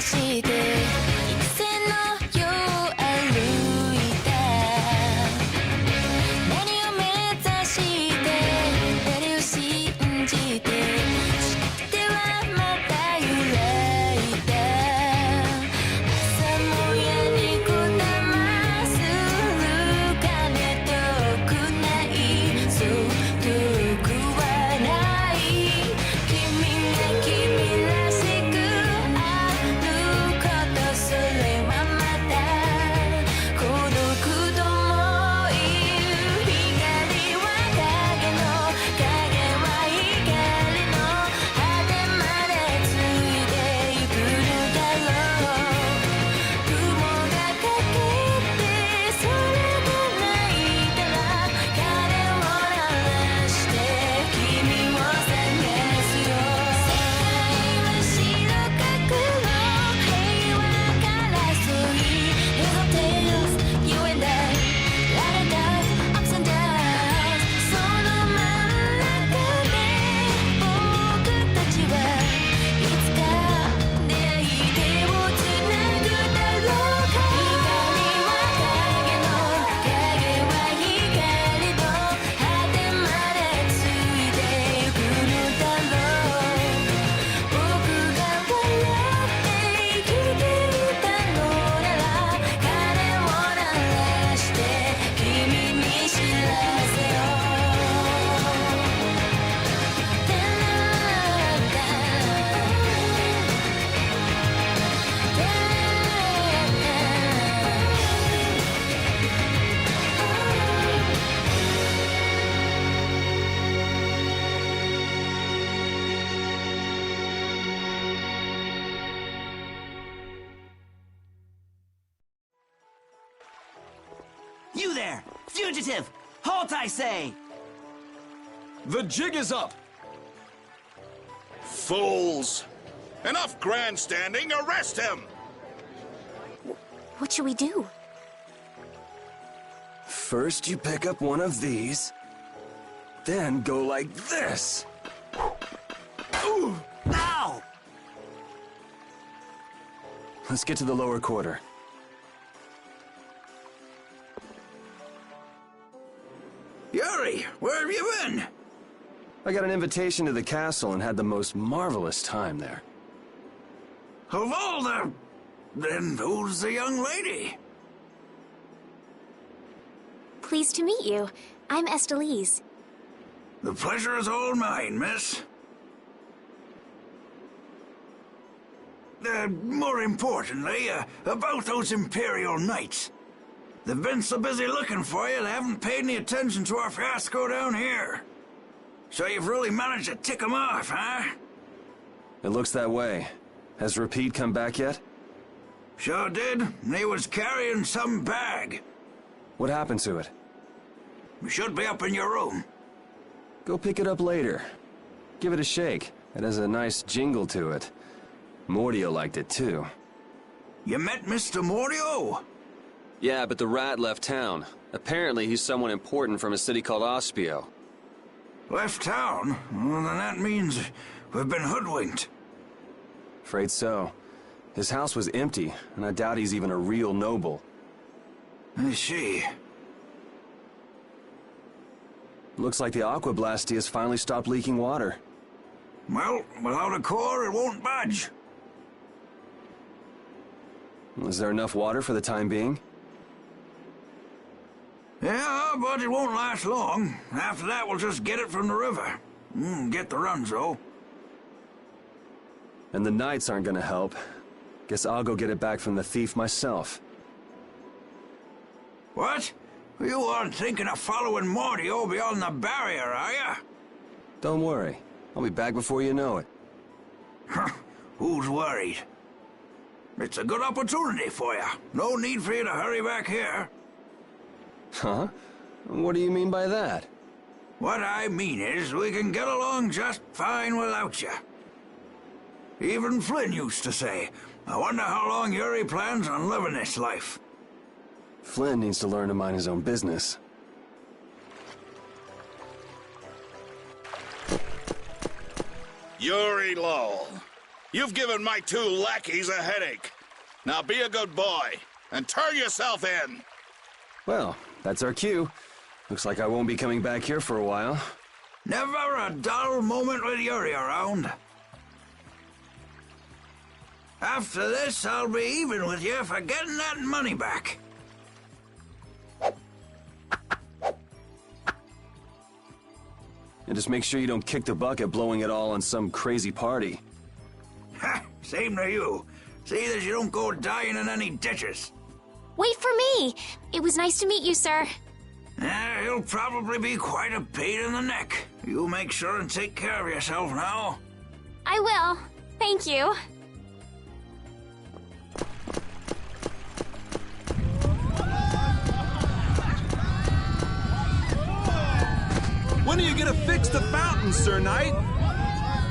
して幾千の夜歩いた何を目指して誰を信じて誓ってはまた揺らいだ朝もやにこだまする鐘遠くないそう遠くはない君が君らしくあることそれはまた孤独とも言う光は影の影は光の果てまでついてゆくのだろう雲がかけて空が泣いたら鐘を鳴らして君を探すよ世界は白か黒平和からそうい Here's our tales You and I Light and dark Ups and downs その真ん中で僕たちはいつか出会い手をつなぐだろうか光は影の影は光の果てまでついてゆくのだろう僕が笑って生きていたのなら鐘を鳴らして君に知らせよテラダテYou there! Fugitive! Halt, I say! The jig is up! Fools! Enough grandstanding! Arrest him! What should we do? First you pick up one of these, then go like this. Ooh. Ow! Let's get to the lower quarter. Yuri, where have you been? I got an invitation to the castle and had the most marvelous time there. Of all the... Then who's the young lady? Pleased to meet you. I'm Estelise. The pleasure is all mine, miss. More importantly, about those Imperial Knights. They've been so busy looking for you, they haven't paid any attention to our fiasco down here. So you've really managed to tick them off, huh? It looks that way. Has Repeat come back yet? Sure did. He was carrying some bag. What happened to it? It should be up in your room. Go pick it up later. Give it a shake. It has a nice jingle to it. Mordio liked it too. You met Mr. Mordio? Yeah, but the rat left town. Apparently he's someone important from a city called Ospio. Left town? Well, then that means we've been hoodwinked. Afraid so. His house was empty, and I doubt he's even a real noble. I see. Looks like the Aqua Blasty has finally stopped leaking water. Well, without a core, it won't budge. Is there enough water for the time being? Yeah, but it won't last long. After that, we'll just get it from the river. Get the runs, though. And the knights aren't gonna help. Guess I'll go get it back from the thief myself. What? You aren't thinking of following Mordio beyond the barrier, are ya? Don't worry. I'll be back before you know it. Who's worried? It's a good opportunity for you. No need for you to hurry back here. Huh? What do you mean by that? What I mean is, we can get along just fine without you. Even Flynn used to say, I wonder how long Yuri plans on living this life. Flynn needs to learn to mind his own business. Yuri Lowell. You've given my 2 lackeys a headache. Now be a good boy and turn yourself in. Well, that's our cue. Looks like I won't be coming back here for a while. Never a dull moment with Yuri around. After this, I'll be even with you for getting that money back. And just make sure you don't kick the bucket blowing it all on some crazy party. Ha! Same to you. See that you don't go dying in any ditches. Wait for me! It was nice to meet you, sir. He'll probably be quite a pain in the neck. You make sure and take care of yourself now. I will. Thank you. When are you gonna fix the fountain, Sir Knight?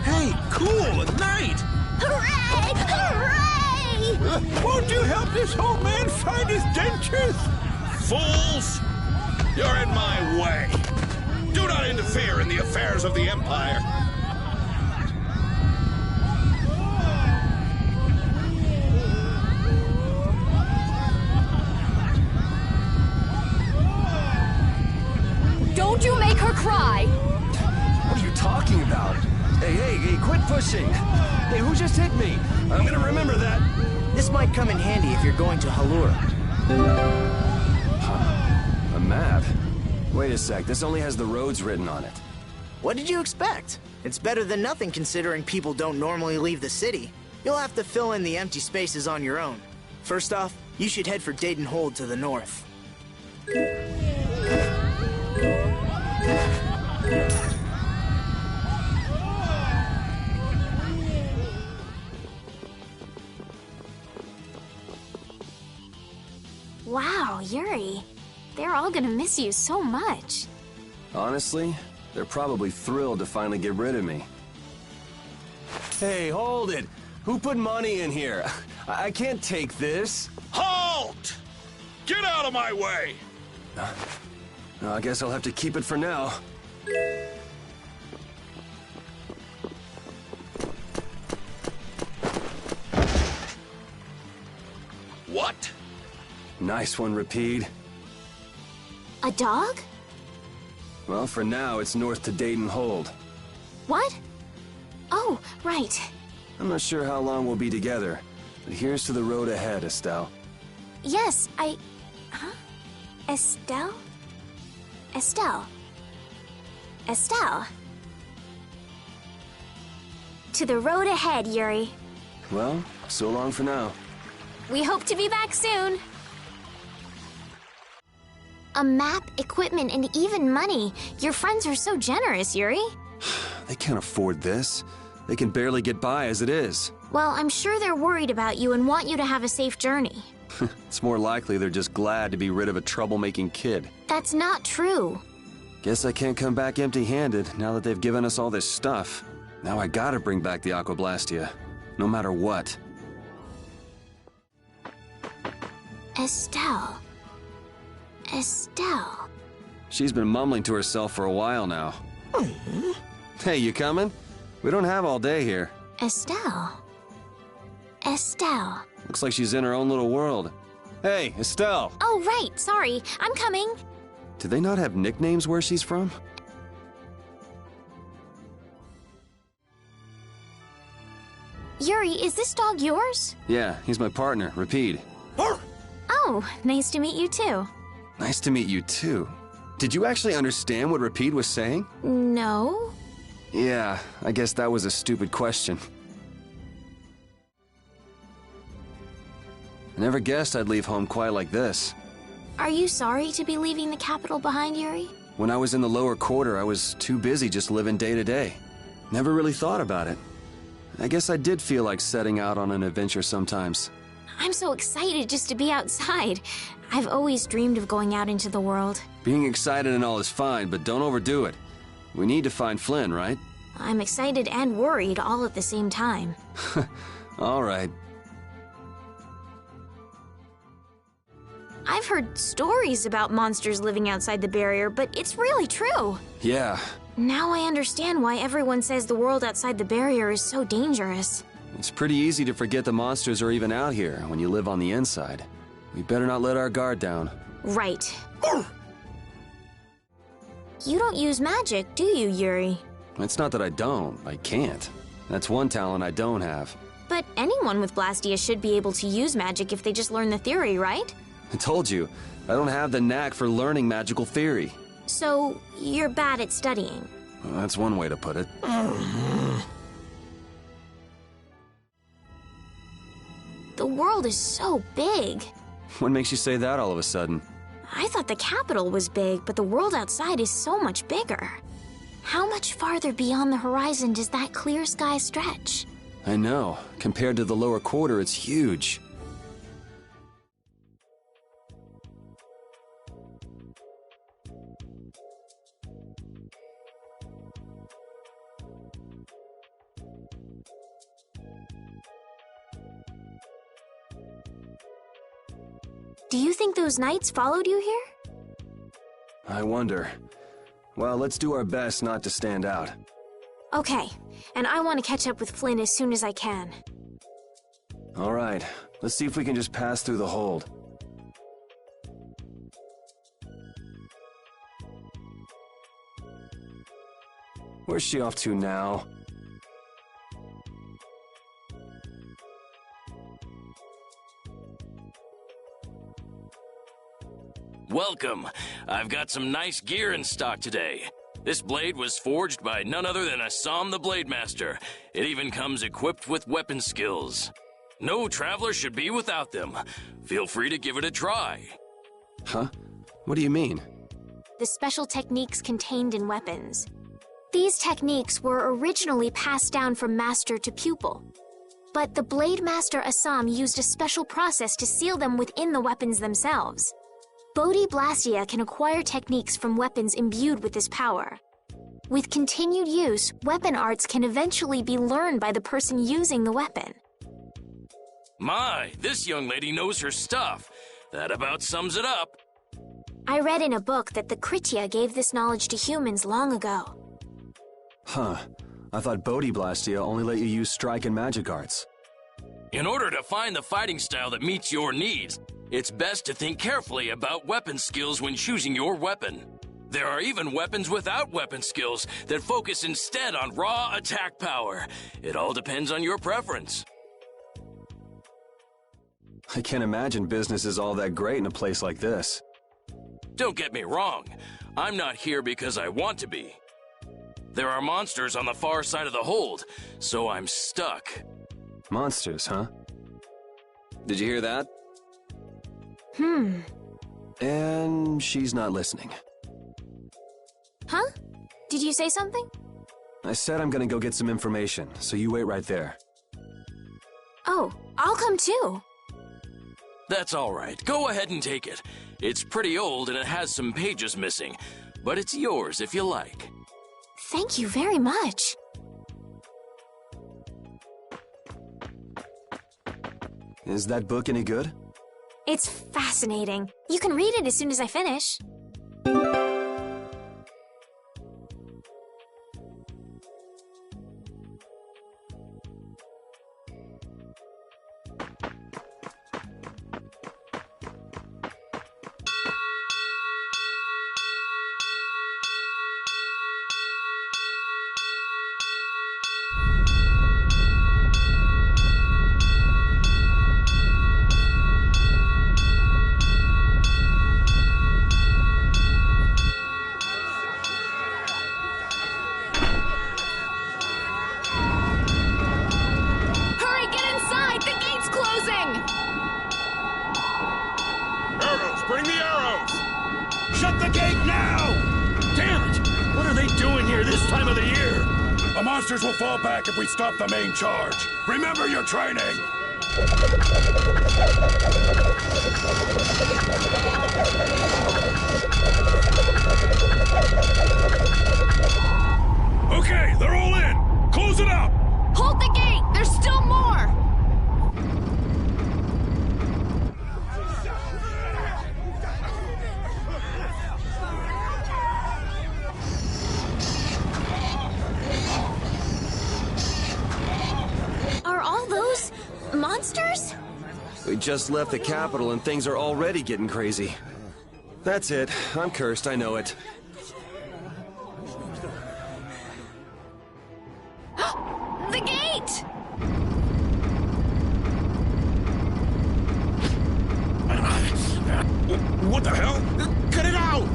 Hey, cool, a knight! Hooray! Hooray! Won't you help this old man find his dentures? Fools! You're in my way. Do not interfere in the affairs of the Empire. Don't you make her cry! What are you talking about? Hey, quit pushing! Hey, who just hit me? I'm gonna remember that. This might come in handy if you're going to Halura. A map? Wait a sec, this only has the roads written on it. What did you expect? It's better than nothing considering people don't normally leave the city. You'll have to fill in the empty spaces on your own. First off, you should head for Dayton Hold to the north. Wow, Yuri. They're all gonna miss you so much. Honestly, they're probably thrilled to finally get rid of me. Hey, hold it! Who put money in here? I can't take this. Halt! Get out of my way! I guess I'll have to keep it for now. What? Nice one, Rapide. A dog? Well, for now, it's north to Dayton Hold. What? Oh, right. I'm not sure how long we'll be together, but here's to the road ahead, Estelle. Yes, Huh? Estelle? Estelle. Estelle. To the road ahead, Yuri. Well, so long for now. We hope to be back soon. A map, equipment, and even money. Your friends are so generous, Yuri. They can't afford this. They can barely get by as it is. Well, I'm sure they're worried about you and want you to have a safe journey. It's more likely they're just glad to be rid of a troublemaking kid. That's not true. Guess I can't come back empty-handed now that they've given us all this stuff. Now I gotta bring back the Aquablastia, no matter what. Estelle. Estelle. She's been mumbling to herself for a while now. Hey, you coming? We don't have all day here. Estelle. Estelle. Looks like she's in her own little world. Hey, Estelle! Oh, right. Sorry. I'm coming. Do they not have nicknames where she's from? Yuri, is this dog yours? Yeah, he's my partner, Rapide. Oh, nice to meet you too. Nice to meet you too. Did you actually understand what Rapide was saying? No? Yeah, I guess that was a stupid question. I never guessed I'd leave home quite like this. Are you sorry to be leaving the capital behind, Yuri? When I was in the lower quarter, I was too busy just living day to day. Never really thought about it. I guess I did feel like setting out on an adventure sometimes. I'm so excited just to be outside. I've always dreamed of going out into the world. Being excited and all is fine, but don't overdo it. We need to find Flynn, right? I'm excited and worried all at the same time. All right. I've heard stories about monsters living outside the barrier, but it's really true. Yeah. Now I understand why everyone says the world outside the barrier is so dangerous. It's pretty easy to forget the monsters are even out here when you live on the inside. We better not let our guard down. Right. You don't use magic, do you, Yuri? It's not that I don't. I can't. That's one talent I don't have. But anyone with Blastia should be able to use magic if they just learn the theory, right? I told you, I don't have the knack for learning magical theory. So, you're bad at studying. Well, that's one way to put it. The world is so big. What makes you say that all of a sudden? I thought the capital was big, but the world outside is so much bigger. How much farther beyond the horizon does that clear sky stretch? I know. Compared to the lower quarter, it's huge. Do you think those knights followed you here? I wonder. Well, let's do our best not to stand out. Okay, and I want to catch up with Flynn as soon as I can. All right, let's see if we can just pass through the hold. Where's she off to now? Welcome. I've got some nice gear in stock today. This blade was forged by none other than Assam the Blade Master. It even comes equipped with weapon skills. No traveler should be without them. Feel free to give it a try. Huh? What do you mean? The special techniques contained in weapons. These techniques were originally passed down from master to pupil. But the Blade Master Assam used a special process to seal them within the weapons themselves. Bodhi Blastia can acquire techniques from weapons imbued with this power. With continued use, weapon arts can eventually be learned by the person using the weapon. My, this young lady knows her stuff. That about sums it up. I read in a book that the Kritya gave this knowledge to humans long ago. Huh. I thought Bodhi Blastia only let you use strike and magic arts. In order to find the fighting style that meets your needs, it's best to think carefully about weapon skills when choosing your weapon. There are even weapons without weapon skills that focus instead on raw attack power. It all depends on your preference. I can't imagine business is all that great in a place like this. Don't get me wrong. I'm not here because I want to be. There are monsters on the far side of the hold, so I'm stuck. Monsters, huh? Did you hear that? And she's not listening. Huh? Did you say something? I said I'm gonna go get some information, so you wait right there. Oh, I'll come too. That's all right. Go ahead and take it. It's pretty old and it has some pages missing, but it's yours if you like. Thank you very much. Is that book any good? It's fascinating. You can read it as soon as I finish. Hurry, get inside! The gate's closing! Arrows, bring the arrows! Shut the gate now! Damn it! What are they doing here this time of the year? The monsters will fall back if we stop the main charge. Remember your training! Okay, they're all in! Close it up! Hold the gate! There's still more! Are all just left the capital and things are already getting crazy. That's it. I'm cursed, I know it. The gate! What the hell? Cut it out!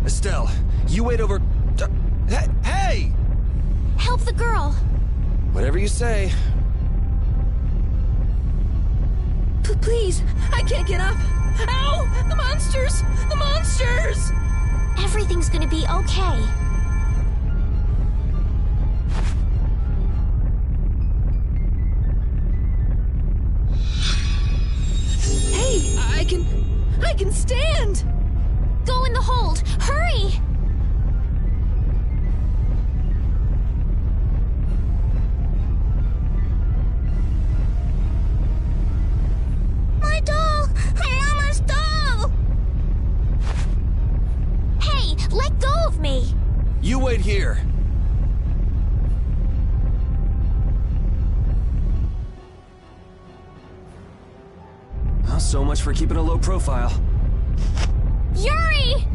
Estelle, you wait over... Hey! Help the girl! Whatever you say. Please, I can't get up. Ow! The monsters! The monsters! Everything's gonna be okay. Hey, I can stand! Go in the hold! Hurry! My doll! Mama's doll! Hey, let go of me! You wait here. Well, so much for keeping a low profile. Yuri!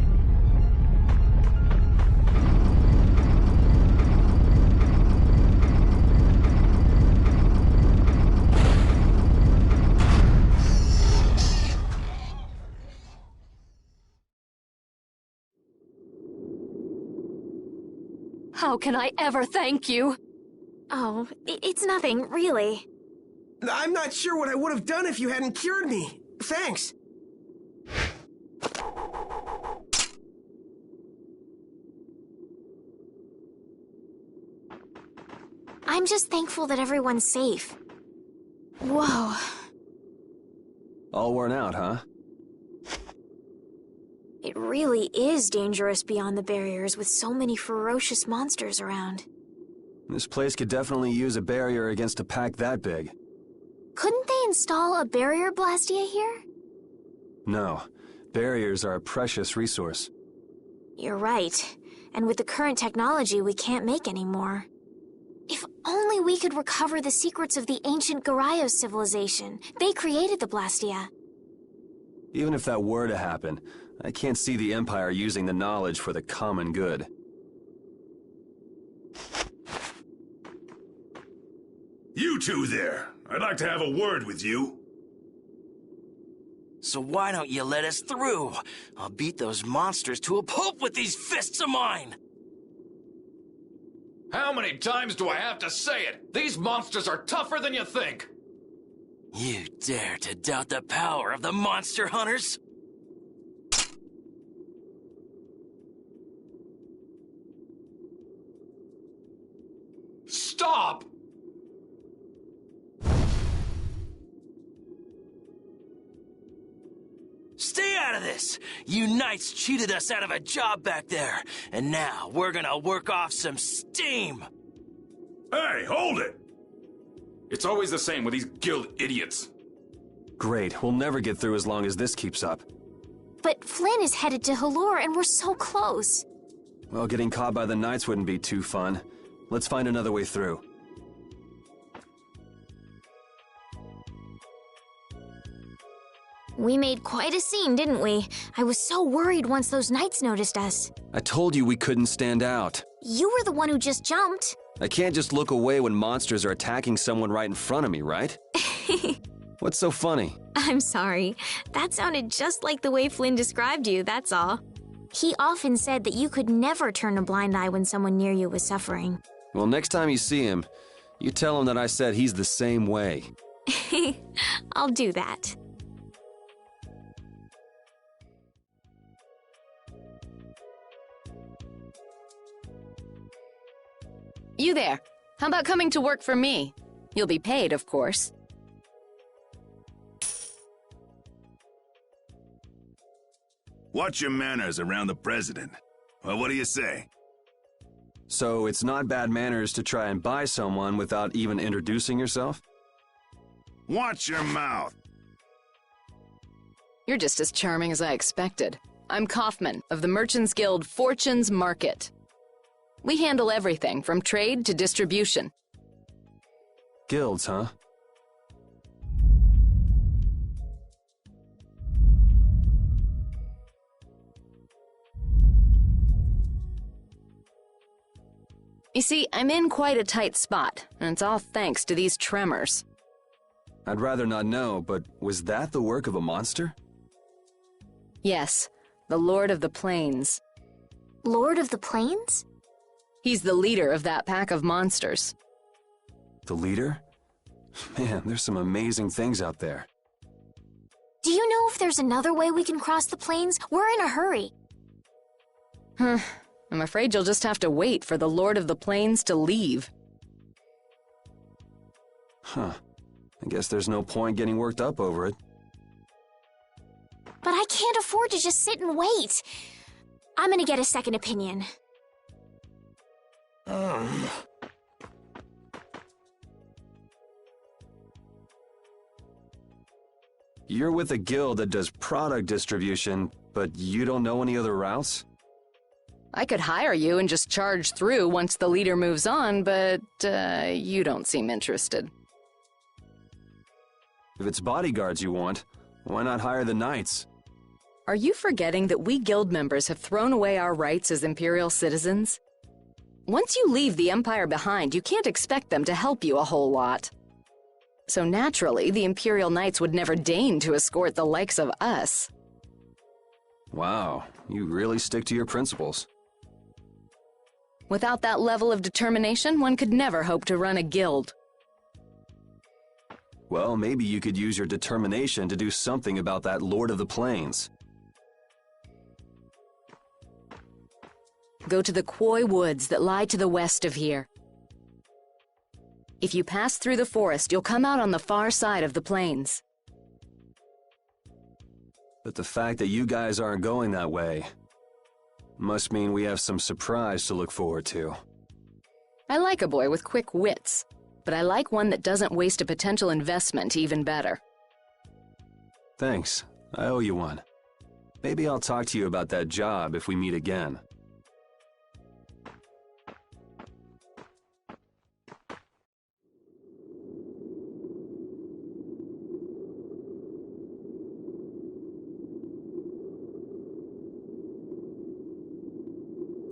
How can I ever thank you? Oh, it's nothing, really. I'm not sure what I would have done if you hadn't cured me. Thanks. I'm just thankful that everyone's safe. Whoa. All worn out, huh? It really is dangerous beyond the barriers with so many ferocious monsters around. This place could definitely use a barrier against a pack that big. Couldn't they install a barrier blastia here? No. Barriers are a precious resource. You're right. And with the current technology, we can't make any more. If only we could recover the secrets of the ancient Garayos civilization. They created the blastia. Even if that were to happen, I can't see the Empire using the knowledge for the common good. You two there. I'd like to have a word with you. So why don't you let us through? I'll beat those monsters to a pulp with these fists of mine! How many times do I have to say it? These monsters are tougher than you think! You dare to doubt the power of the monster hunters? Stop! Stay out of this! You knights cheated us out of a job back there, and now we're gonna work off some steam! Hey, hold it! It's always the same with these guild idiots. Great, we'll never get through as long as this keeps up. But Flynn is headed to Halor and we're so close. Well, getting caught by the Knights wouldn't be too fun. Let's find another way through. We made quite a scene, didn't we? I was so worried once those Knights noticed us. I told you we couldn't stand out. You were the one who just jumped. I can't just look away when monsters are attacking someone right in front of me, right? What's so funny? I'm sorry. That sounded just like the way Flynn described you, that's all. He often said that you could never turn a blind eye when someone near you was suffering. Well, next time you see him, you tell him that I said he's the same way. I'll do that. You there. How about coming to work for me? You'll be paid, of course. Watch your manners around the president. Well, what do you say? So it's not bad manners to try and buy someone without even introducing yourself? Watch your mouth. You're just as charming as I expected. I'm Kaufman, of the Merchants Guild Fortune's Market. We handle everything from trade to distribution. Guilds, huh? You see, I'm in quite a tight spot, and it's all thanks to these tremors. I'd rather not know, but was that the work of a monster? Yes, the Lord of the Plains. Lord of the Plains? He's the leader of that pack of monsters. The leader? Man, there's some amazing things out there. Do you know if there's another way we can cross the plains? We're in a hurry. I'm afraid you'll just have to wait for the Lord of the Plains to leave. Huh. I guess there's no point getting worked up over it. But I can't afford to just sit and wait. I'm gonna get a second opinion. You're with a guild that does product distribution, but you don't know any other routes? I could hire you and just charge through once the leader moves on, but you don't seem interested. If it's bodyguards you want, why not hire the knights? Are you forgetting that we guild members have thrown away our rights as Imperial citizens? Once you leave the Empire behind, you can't expect them to help you a whole lot. So naturally, the Imperial Knights would never deign to escort the likes of us. Wow, you really stick to your principles. Without that level of determination, one could never hope to run a guild. Well, maybe you could use your determination to do something about that Lord of the Plains. Go to the Quoy Woods that lie to the west of here. If you pass through the forest, you'll come out on the far side of the plains. But the fact that you guys aren't going that way must mean we have some surprise to look forward to. I like a boy with quick wits, but I like one that doesn't waste a potential investment even better. Thanks. I owe you one. Maybe I'll talk to you about that job if we meet again.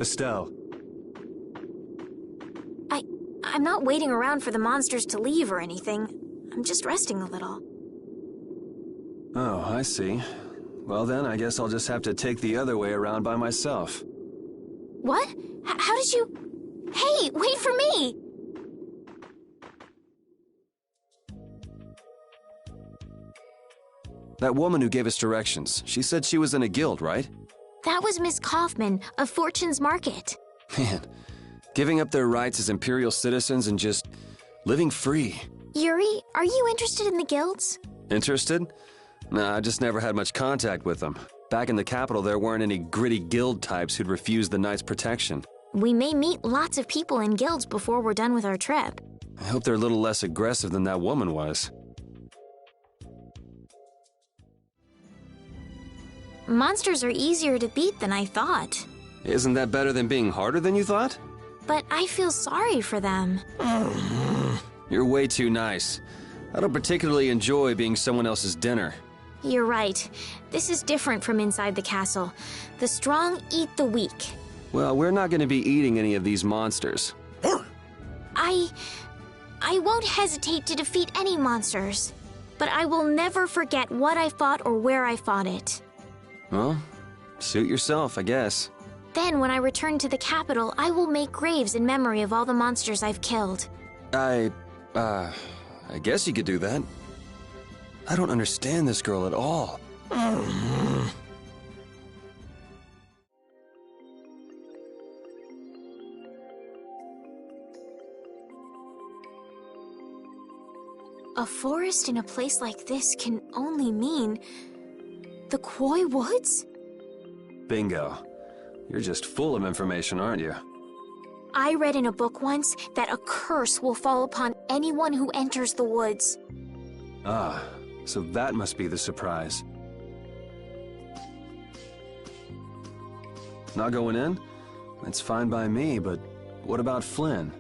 Estelle. I'm not waiting around for the monsters to leave or anything. I'm just resting a little. Oh, I see. Well then, I guess I'll just have to take the other way around by myself. What? How did you... Hey, wait for me! That woman who gave us directions, she said she was in a guild, right? That was Miss Kaufman of Fortune's Market. Man, giving up their rights as Imperial citizens and just living free. Yuri, are you interested in the guilds? Interested? Nah, I just never had much contact with them. Back in the capital, there weren't any gritty guild types who'd refuse the Knights' protection. We may meet lots of people in guilds before we're done with our trip. I hope they're a little less aggressive than that woman was. Monsters are easier to beat than I thought. Isn't that better than being harder than you thought? But I feel sorry for them. You're way too nice. I don't particularly enjoy being someone else's dinner. You're right. This is different from inside the castle. The strong eat the weak. Well, we're not going to be eating any of these monsters. I won't hesitate to defeat any monsters. But I will never forget what I fought or where I fought it. Well, suit yourself, I guess. Then, when I return to the capital, I will make graves in memory of all the monsters I've killed. I guess you could do that. I don't understand this girl at all. A forest in a place like this can only mean... the Quoy Woods? Bingo. You're just full of information, aren't you? I read in a book once that a curse will fall upon anyone who enters the woods. Ah, so that must be the surprise. Not going in? That's fine by me, but What about Flynn?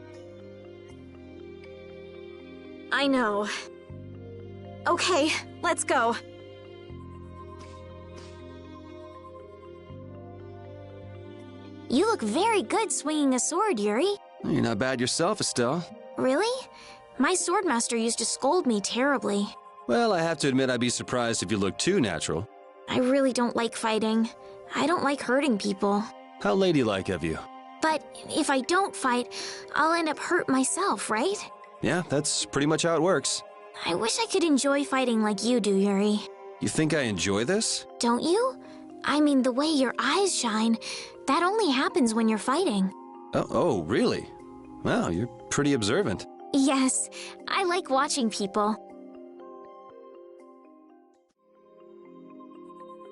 I know. Okay, let's go. You look very good swinging a sword, Yuri. You're not bad yourself, Estelle. Really? My swordmaster used to scold me terribly. Well, I have to admit I'd be surprised if you looked too natural. I really don't like fighting. I don't like hurting people. How ladylike of you. But if I don't fight, I'll end up hurt myself, right? Yeah, that's pretty much how it works. I wish I could enjoy fighting like you do, Yuri. You think I enjoy this? Don't you? I mean, the way your eyes shine, that only happens when you're fighting. Oh, really? Wow, you're pretty observant. Yes, I like watching people.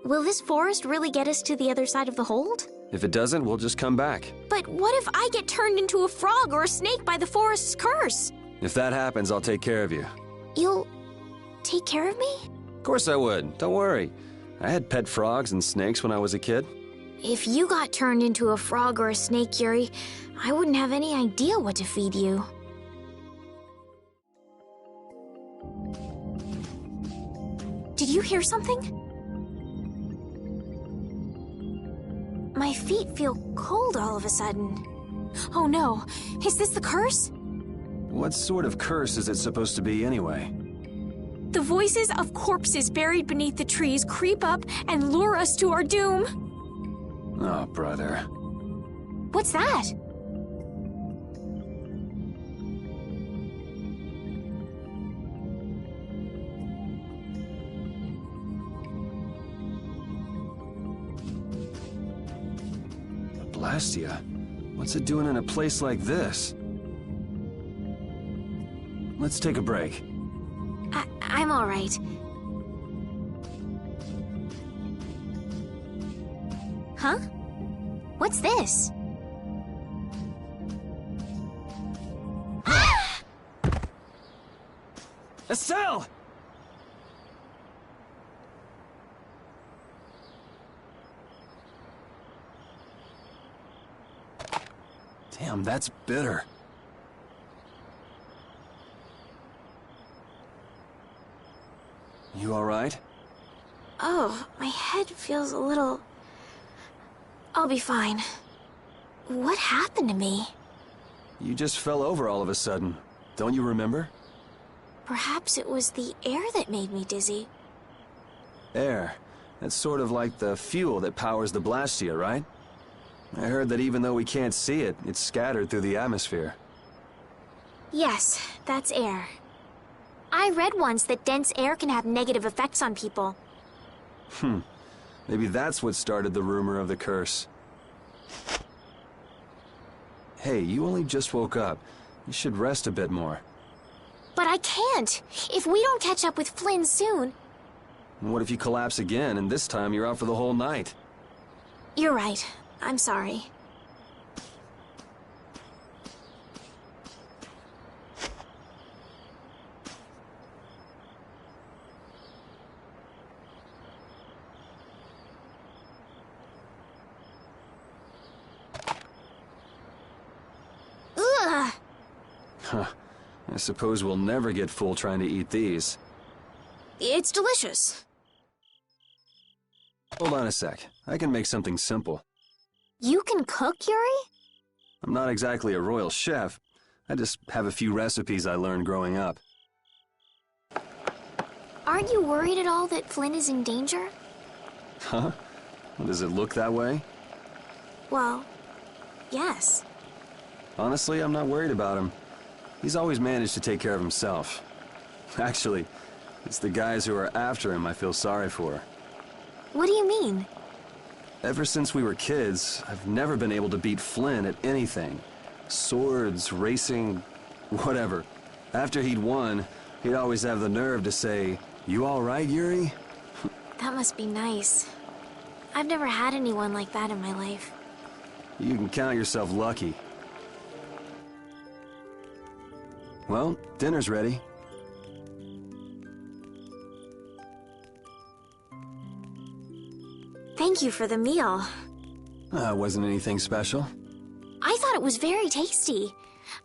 Will this forest really get us to the other side of the hold? If it doesn't, we'll just come back. But what if I get turned into a frog or a snake by the forest's curse? If that happens, I'll take care of you. You'll take care of me? Of course I would. Don't worry. I had pet frogs and snakes when I was a kid. If you got turned into a frog or a snake, Yuri, I wouldn't have any idea what to feed you. Did you hear something? My feet feel cold all of a sudden. Oh no, is this the curse? What sort of curse is it supposed to be anyway? The voices of corpses buried beneath the trees creep up and lure us to our doom. Oh, brother. What's that? Blastia? What's it doing in a place like this? Let's take a break. I'm all right. Huh? What's this? Estelle! Damn, that's bitter. You all right? Oh, my head feels a little... I'll be fine. What happened to me? You just fell over all of a sudden. Don't you remember? Perhaps it was the air that made me dizzy. Air. That's sort of like the fuel that powers the Blastia, right? I heard that even though we can't see it, it's scattered through the atmosphere. Yes, that's air. I read once that dense air can have negative effects on people. Maybe that's what started the rumor of the curse. Hey, you only just woke up. You should rest a bit more. But I can't! If we don't catch up with Flynn soon... And what if you collapse again, and this time you're out for the whole night? You're right. I'm sorry. Ugh! Huh. I suppose we'll never get full trying to eat these. It's delicious. Hold on a sec. I can make something simple. You can cook, Yuri? I'm not exactly a royal chef. I just have a few recipes I learned growing up. Aren't you worried at all that Flynn is in danger? Huh? Does it look that way? Well, yes. Honestly, I'm not worried about him. He's always managed to take care of himself. Actually, it's the guys who are after him I feel sorry for. What do you mean? Ever since we were kids, I've never been able to beat Flynn at anything. Swords, racing, whatever. After he'd won, he'd always have the nerve to say, "You all right, Yuri?" That must be nice. I've never had anyone like that in my life. You can count yourself lucky. Well, dinner's ready. Thank you for the meal. Wasn't anything special. I I thought it was very tasty.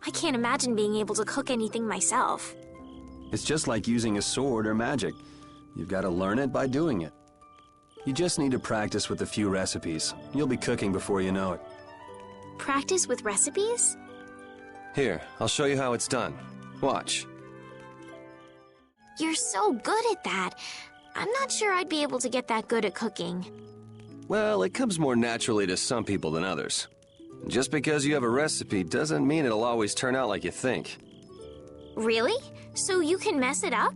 I can't imagine being able to cook anything myself. It's just like using a sword or magic. You've got to learn it by doing it. You just need to practice with a few recipes. You'll be cooking before you know it. Practice with recipes? Here, I'll show you how it's done. Watch. You're so good at that. I'm not sure I'd be able to get that good at cooking. Well, it comes more naturally to some people than others. Just because you have a recipe doesn't mean it'll always turn out like you think. Really? So you can mess it up?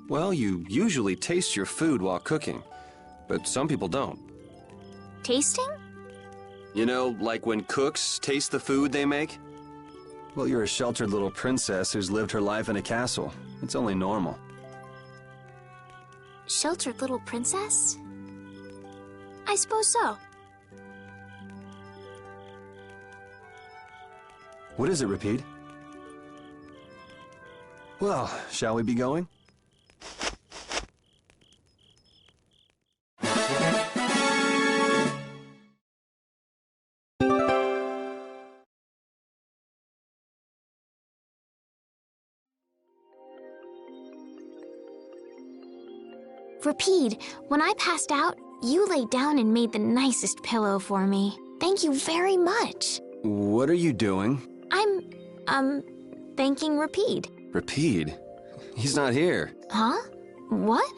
Well, you usually taste your food while cooking, but some people don't. Tasting? You know, like when cooks taste the food they make? Well, you're a sheltered little princess who's lived her life in a castle. It's only normal. Sheltered little princess? I suppose so. What is it, Repeat? Well, shall we be going? Repeat, when I passed out, you laid down and made the nicest pillow for me. Thank you very much. What are you doing? I'm thanking Repeat. Repeat? He's not here. Huh? What?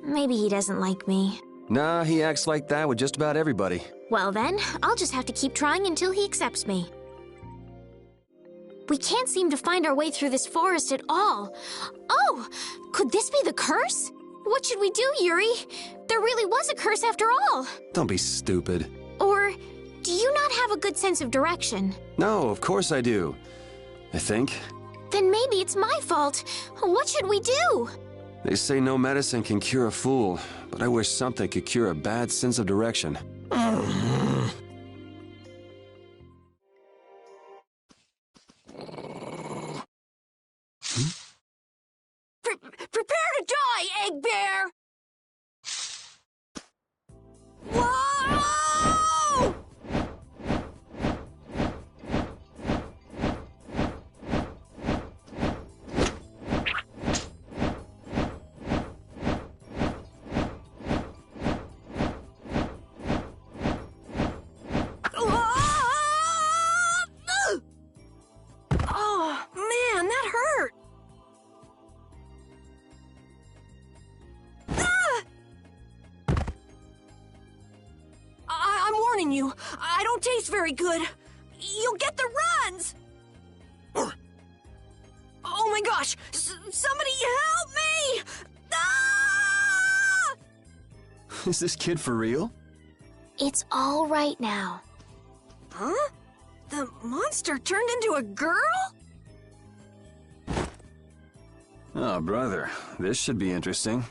Maybe he doesn't like me. Nah, he acts like that with just about everybody. Well then, I'll just have to keep trying until he accepts me. We can't seem to find our way through this forest at all. Oh, could this be the curse? What should we do, Yuri? There really was a curse after all. Don't be stupid. Or do you not have a good sense of direction? No, of course I do. I think. Then maybe it's my fault. What should we do? They say no medicine can cure a fool, but I wish something could cure a bad sense of direction. Prepare to die, Egg Bear! Whoa! Oh, man, that hurt. I'm warning you, I don't taste very good. You'll get the runs! Oh my gosh! Somebody help me! Ah! Is this kid for real? It's all right now. Huh? The monster turned into a girl? Oh, brother, this should be interesting.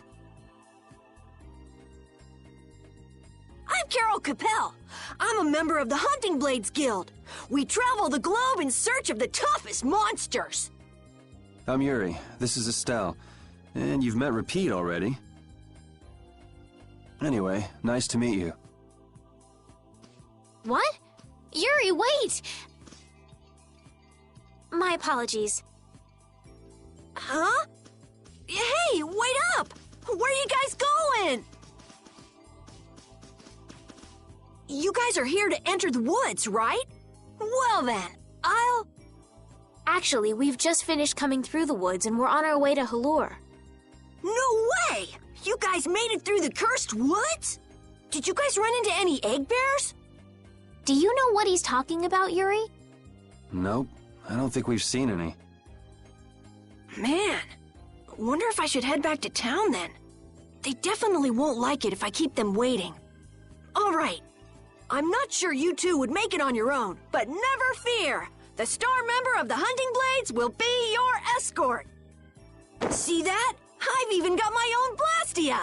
I'm Karol Capel. I'm a member of the Hunting Blades Guild. We travel the globe in search of the toughest monsters. I'm Yuri. This is Estelle. And you've met Repeat already. Anyway, nice to meet you. What? Yuri, wait! My apologies. Huh? Hey, wait up! Where are you guys going? You guys are here to enter the woods, right? Well then, Actually, we've just finished coming through the woods and we're on our way to Halur. No way! You guys made it through the cursed woods? Did you guys run into any egg bears? Do you know what he's talking about, Yuri? Nope, I don't think we've seen any. Man, wonder if I should head back to town then. They definitely won't like it if I keep them waiting. All right. I'm not sure you two would make it on your own, but never fear! The star member of the Hunting Blades will be your escort! See that? I've even got my own Blastia!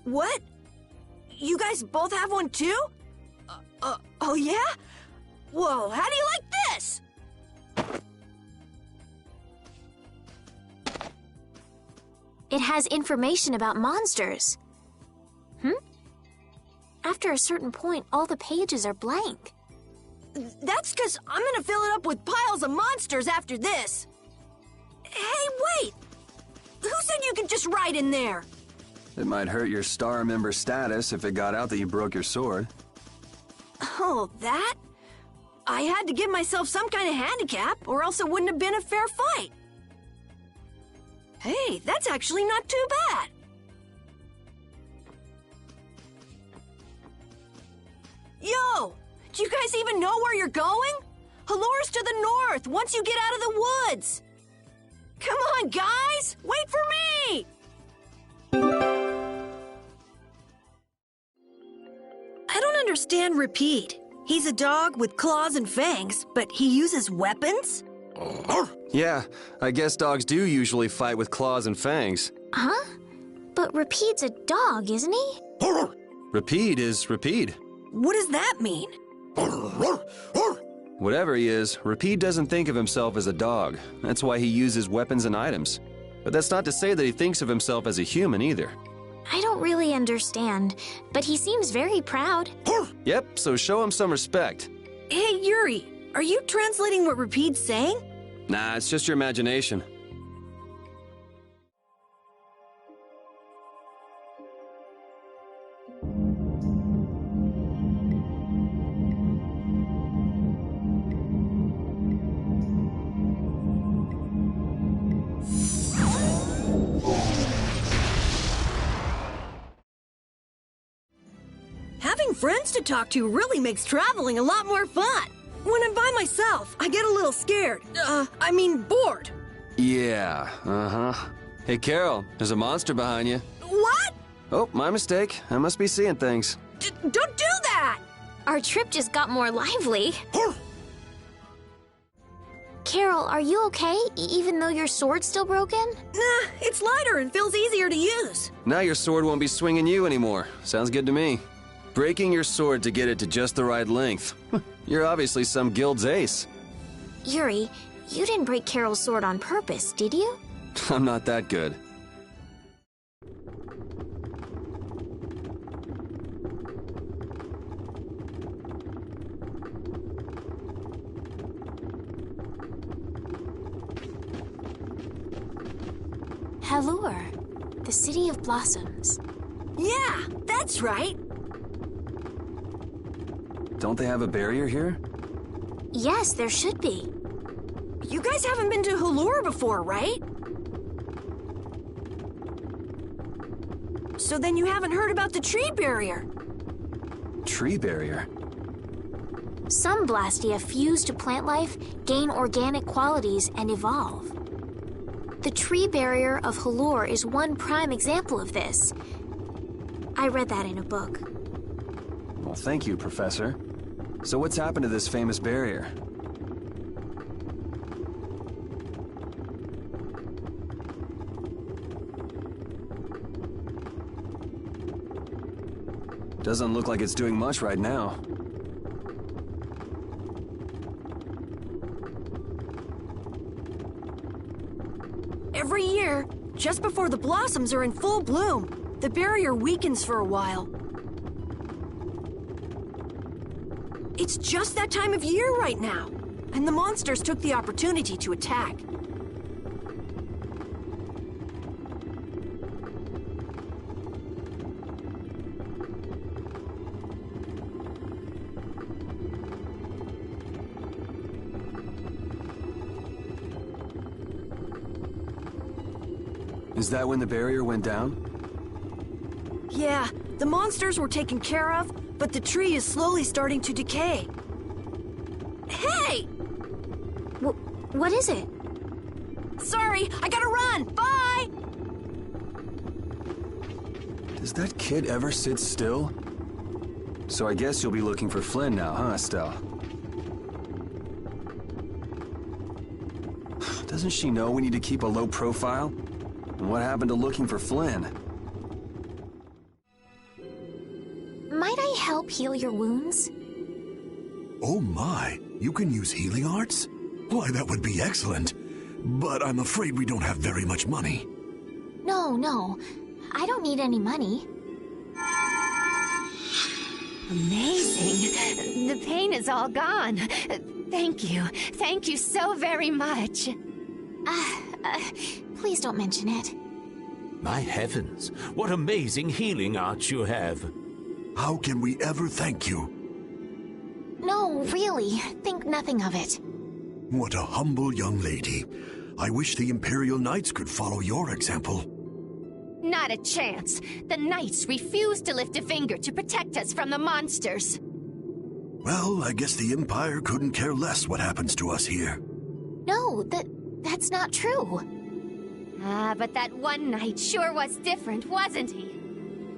What? You guys both have one too? Oh yeah? Whoa, how do you like this? It has information about monsters. after a certain point, all the pages are blank. That's because I'm gonna fill it up with piles of monsters after this. Hey, wait! Who said you could just write in there? It might hurt your star member status if it got out that you broke your sword. Oh, that? I had to give myself some kind of handicap, or else it wouldn't have been a fair fight. Hey, that's actually not too bad. Yo! Do you guys even know where you're going? Halor's to the north, once you get out of the woods. Come on, guys! Wait for me! I don't understand Repeat. He's a dog with claws and fangs, but he uses weapons? Yeah, I guess dogs do usually fight with claws and fangs. Huh? But Repeat's a dog, isn't he? Repeat is Repeat. What does that mean? Whatever he is, Repeat doesn't think of himself as a dog. That's why he uses weapons and items. But that's not to say that he thinks of himself as a human either. I don't really understand, but he seems very proud. Yep, so show him some respect. Hey, Yuri, are you translating what Repeat's saying? Nah, it's just your imagination. Having friends to talk to really makes traveling a lot more fun. When I'm by myself, I get a little scared. Bored. Yeah, uh-huh. Hey, Karol, there's a monster behind you. What? Oh, my mistake. I must be seeing things. Don't do that! Our trip just got more lively. Karol, are you okay, even though your sword's still broken? Nah, it's lighter and feels easier to use. Now your sword won't be swinging you anymore. Sounds good to me. Breaking your sword to get it to just the right length. You're obviously some guild's ace. Yuri, you didn't break Karol's sword on purpose, did you? I'm not that good. Halor, the City of Blossoms. Yeah, that's right. Don't they have a barrier here? Yes, there should be. You guys haven't been to Halor before, right? So then you haven't heard about the tree barrier. Tree barrier? Some Blastia fuse to plant life, gain organic qualities, and evolve. The tree barrier of Halor is one prime example of this. I read that in a book. Well, thank you, Professor. So what's happened to this famous barrier? Doesn't look like it's doing much right now. Every year, just before the blossoms are in full bloom, the barrier weakens for a while. It's just that time of year right now, and the monsters took the opportunity to attack. Is that when the barrier went down? Yeah, the monsters were taken care of, but the tree is slowly starting to decay. Hey! What is it? Sorry, I gotta run! Bye! Does that kid ever sit still? So I guess you'll be looking for Flynn now, huh, Estelle? Doesn't she know we need to keep a low profile? And what happened to looking for Flynn? Might I help heal your wounds? Oh my, you can use healing arts? Why, that would be excellent. But I'm afraid we don't have very much money. No, I don't need any money. Amazing. The pain is all gone. Thank you. Thank you so very much. Please don't mention it. My heavens, what amazing healing art you have. How can we ever thank you? No, really. Think nothing of it. What a humble young lady. I wish the Imperial Knights could follow your example. Not a chance. The Knights refuse to lift a finger to protect us from the monsters. Well, I guess the Empire couldn't care less what happens to us here. No, that's not true. But that one Knight sure was different, wasn't he?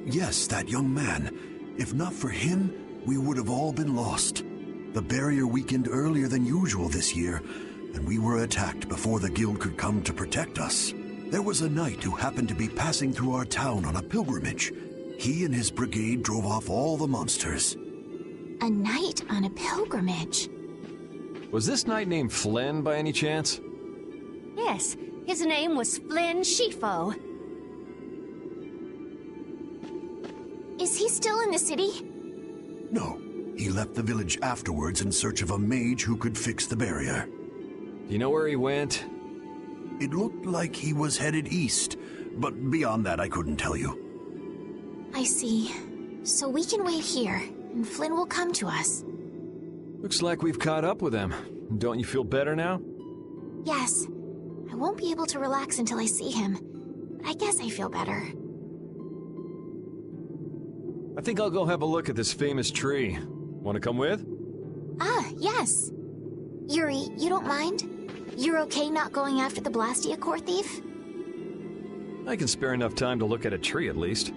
Yes, that young man. If not for him, we would have all been lost. The barrier weakened earlier than usual this year, and we were attacked before the guild could come to protect us. There was a knight who happened to be passing through our town on a pilgrimage. He and his brigade drove off all the monsters. A knight on a pilgrimage? Was this knight named Flynn by any chance? Yes, his name was Flynn Shifo. Is he still in the city? No. He left the village afterwards in search of a mage who could fix the barrier. Do you know where he went? It looked like he was headed east, but beyond that I couldn't tell you. I see. So we can wait here, and Flynn will come to us. Looks like we've caught up with him. Don't you feel better now? Yes. I won't be able to relax until I see him. But I guess I feel better. I think I'll go have a look at this famous tree. Want to come with? Yes. Yuri, you don't mind? You're okay not going after the Blastia core thief? I can spare enough time to look at a tree at least.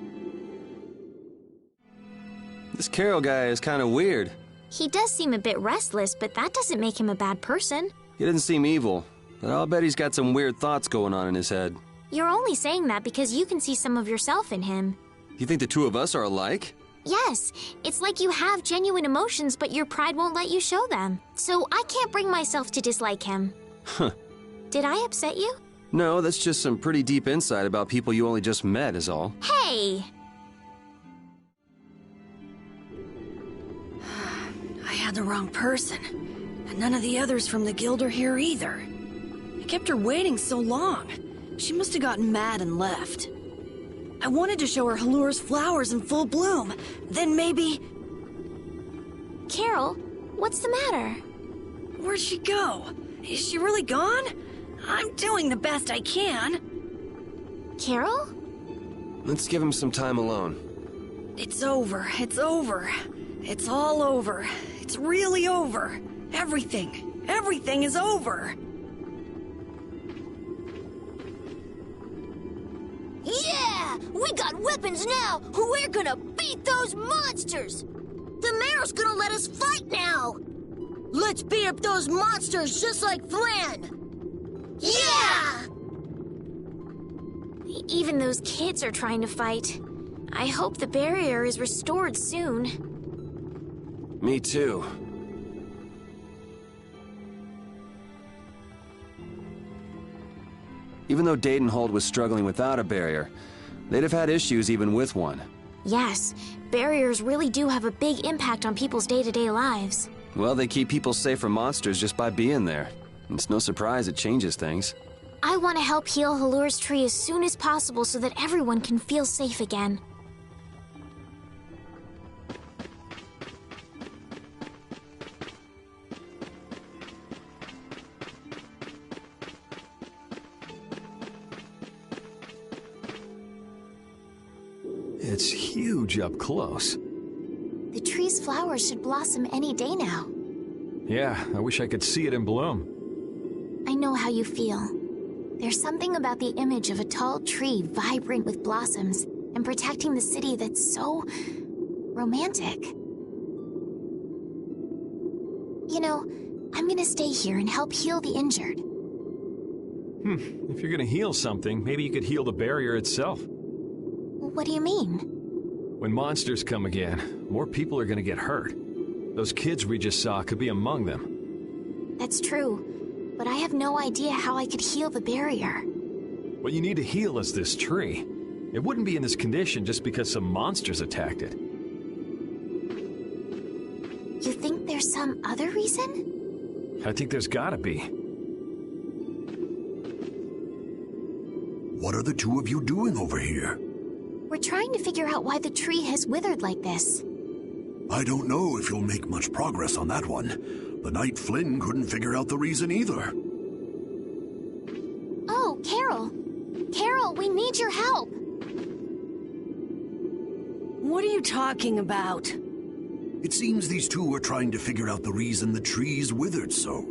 This Karol guy is kind of weird. He does seem a bit restless, but that doesn't make him a bad person. He doesn't seem evil, but I'll bet he's got some weird thoughts going on in his head. You're only saying that because you can see some of yourself in him. You think the two of us are alike? Yes, it's like you have genuine emotions, but your pride won't let you show them. So I can't bring myself to dislike him. Huh. Did I upset you? No, that's just some pretty deep insight about people you only just met is all. Hey! I had the wrong person. And none of the others from the guild are here either. I kept her waiting so long. She must have gotten mad and left. I wanted to show her Halur's flowers in full bloom. Then maybe... Karol, what's the matter? Where'd she go? Is she really gone? I'm doing the best I can. Karol? Let's give him some time alone. It's over. It's over. It's all over. It's really over. Everything. Everything is over. Yeah! We got weapons now! We're gonna beat those monsters! The mayor's gonna let us fight now! Let's beat up those monsters just like Flynn! Yeah! Even those kids are trying to fight. I hope the barrier is restored soon. Me too. Even though Deadenhold was struggling without a barrier, they'd have had issues even with one. Yes, barriers really do have a big impact on people's day-to-day lives. Well, they keep people safe from monsters just by being there. It's no surprise it changes things. I want to help heal Halur's tree as soon as possible so that everyone can feel safe again. It's huge up close. The tree's flowers should blossom any day now. Yeah, I wish I could see it in bloom. I know how you feel. There's something about the image of a tall tree vibrant with blossoms and protecting the city that's so romantic. You know, I'm gonna stay here and help heal the injured. If you're gonna heal something, maybe you could heal the barrier itself. What do you mean? When monsters come again, more people are gonna get hurt. Those kids we just saw could be among them. That's true, but I have no idea how I could heal the barrier. What you need to heal is this tree. It wouldn't be in this condition just because some monsters attacked it. some other reason? I think there's gotta be. What are the two of you doing over here? We're trying to figure out why the tree has withered like this. I don't know if you'll make much progress on that one. The night Flynn couldn't figure out the reason either. Oh, Karol! Karol, we need your help! What are you talking about? It seems these two are trying to figure out the reason the trees withered so.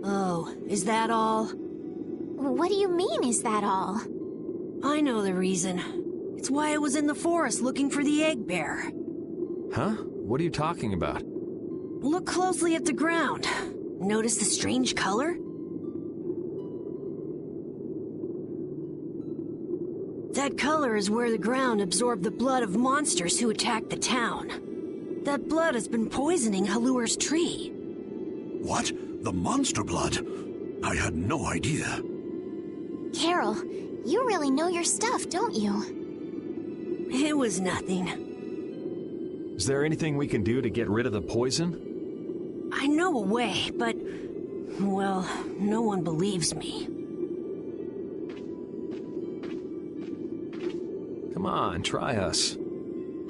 Oh, is that all? What do you mean, is that all? I know the reason. It's why I was in the forest looking for the egg bear. Huh? What are you talking about? Look closely at the ground. Notice the strange color? That color is where the ground absorbed the blood of monsters who attacked the town. That blood has been poisoning Halur's tree. What? The monster blood? I had no idea. Karol, you really know your stuff, don't you? It was nothing. Is there anything we can do to get rid of the poison? I know a way, but... well, no one believes me. Come on, try us.